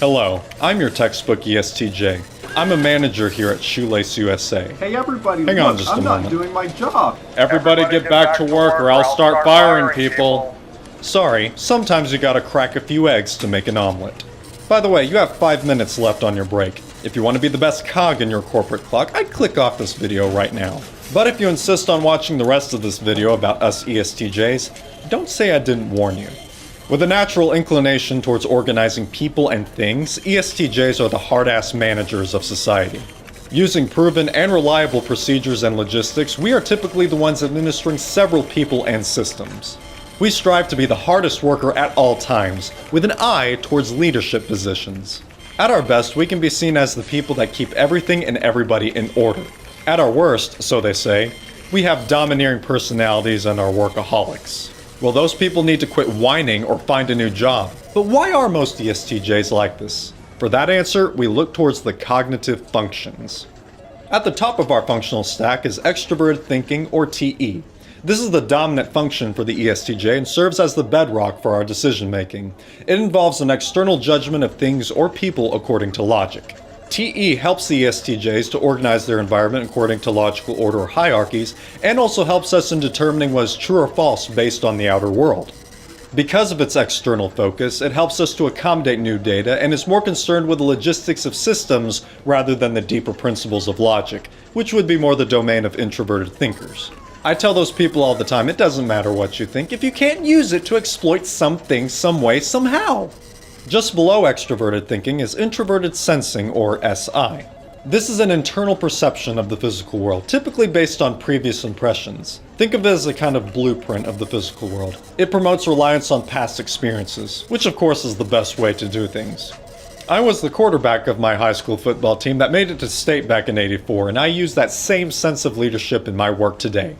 Hello, I'm your textbook ESTJ. I'm a manager here at Shoelace USA. Hey everybody, Hang on just a I'm moment. not doing my job. Everybody get back to work or I'll start firing people. Sorry, sometimes you gotta crack a few eggs to make an omelet. By the way, you have 5 minutes left on your break. If you want to be the best cog in your corporate clock, I'd click off this video right now. But if you insist on watching the rest of this video about us ESTJs, don't say I didn't warn you. With a natural inclination towards organizing people and things, ESTJs are the hard-ass managers of society. Using proven and reliable procedures and logistics, we are typically the ones administering several people and systems. We strive to be the hardest worker at all times, with an eye towards leadership positions. At our best, we can be seen as the people that keep everything and everybody in order. At our worst, so they say, we have domineering personalities and are workaholics. Well, those people need to quit whining or find a new job. But why are most ESTJs like this? For that answer, we look towards the cognitive functions. At the top of our functional stack is Extroverted Thinking, or TE. This is the dominant function for the ESTJ and serves as the bedrock for our decision making. It involves an external judgment of things or people according to logic. TE helps the ESTJs to organize their environment according to logical order or hierarchies, and also helps us in determining what is true or false based on the outer world. Because of its external focus, it helps us to accommodate new data and is more concerned with the logistics of systems rather than the deeper principles of logic, which would be more the domain of introverted thinkers. I tell those people all the time, it doesn't matter what you think if you can't use it to exploit something, some way, somehow. Just below extroverted thinking is Introverted Sensing, or SI. This is an internal perception of the physical world, typically based on previous impressions. Think of it as a kind of blueprint of the physical world. It promotes reliance on past experiences, which of course is the best way to do things. I was the quarterback of my high school football team that made it to state back in '84, and I use that same sense of leadership in my work today.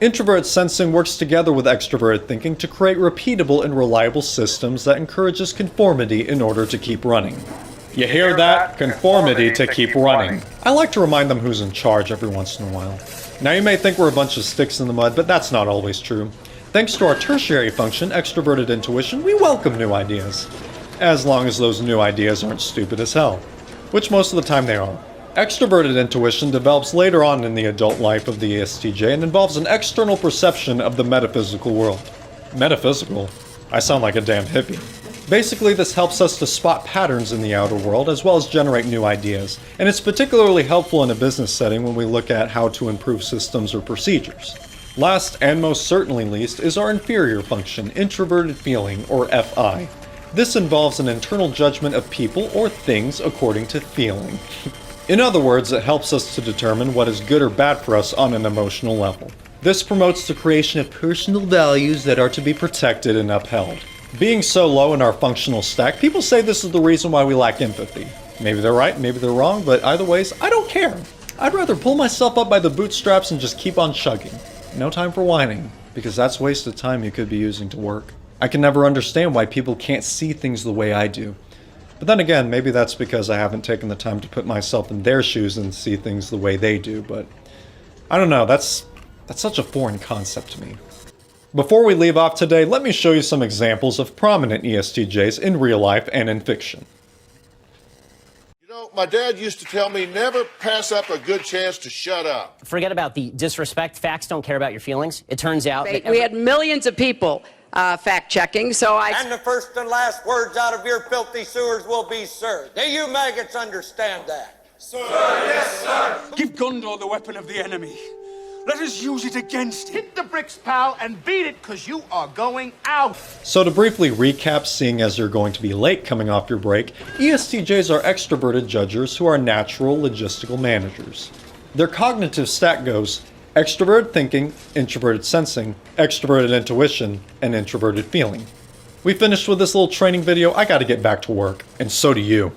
Introverted Sensing works together with Extroverted Thinking to create repeatable and reliable systems that encourages conformity in order to keep running. You hear that? Conformity to keep running. I like to remind them who's in charge every once in a while. Now you may think we're a bunch of sticks in the mud, but that's not always true. Thanks to our tertiary function, Extroverted Intuition, we welcome new ideas. As long as those new ideas aren't stupid as hell. Which most of the time they are. Extroverted intuition develops later on in the adult life of the ESTJ and involves an external perception of the metaphysical world. Metaphysical? I sound like a damn hippie. Basically, this helps us to spot patterns in the outer world as well as generate new ideas, and it's particularly helpful in a business setting when we look at how to improve systems or procedures. Last, and most certainly least, is our inferior function, Introverted Feeling, or FI. This involves an internal judgment of people or things according to feeling. In other words, it helps us to determine what is good or bad for us on an emotional level. This promotes the creation of personal values that are to be protected and upheld. Being so low in our functional stack, people say this is the reason why we lack empathy. Maybe they're right, maybe they're wrong, but either ways, I don't care. I'd rather pull myself up by the bootstraps and just keep on chugging. No time for whining, because that's wasted time you could be using to work. I can never understand why people can't see things the way I do. But then again, maybe that's because I haven't taken the time to put myself in their shoes and see things the way they do, but I don't know, that's such a foreign concept to me. Before we leave off today, let me show you some examples of prominent ESTJs in real life and in fiction. You know, my dad used to tell me never pass up a good chance to shut up. Forget about the disrespect. Facts don't care about your feelings. It turns out that we had millions of people fact-checking, so And the first and last words out of your filthy sewers will be, sir. Do you maggots understand that? Sir, yes, sir. Give Gondor the weapon of the enemy. Let us use it against him. Hit the bricks, pal, and beat it, because you are going out. So to briefly recap, seeing as you're going to be late coming off your break, ESTJs are extroverted judgers who are natural logistical managers. Their cognitive stack goes Extroverted Thinking, Introverted Sensing, Extroverted Intuition, and Introverted Feeling. We finished with this little training video. I gotta get back to work, and so do you.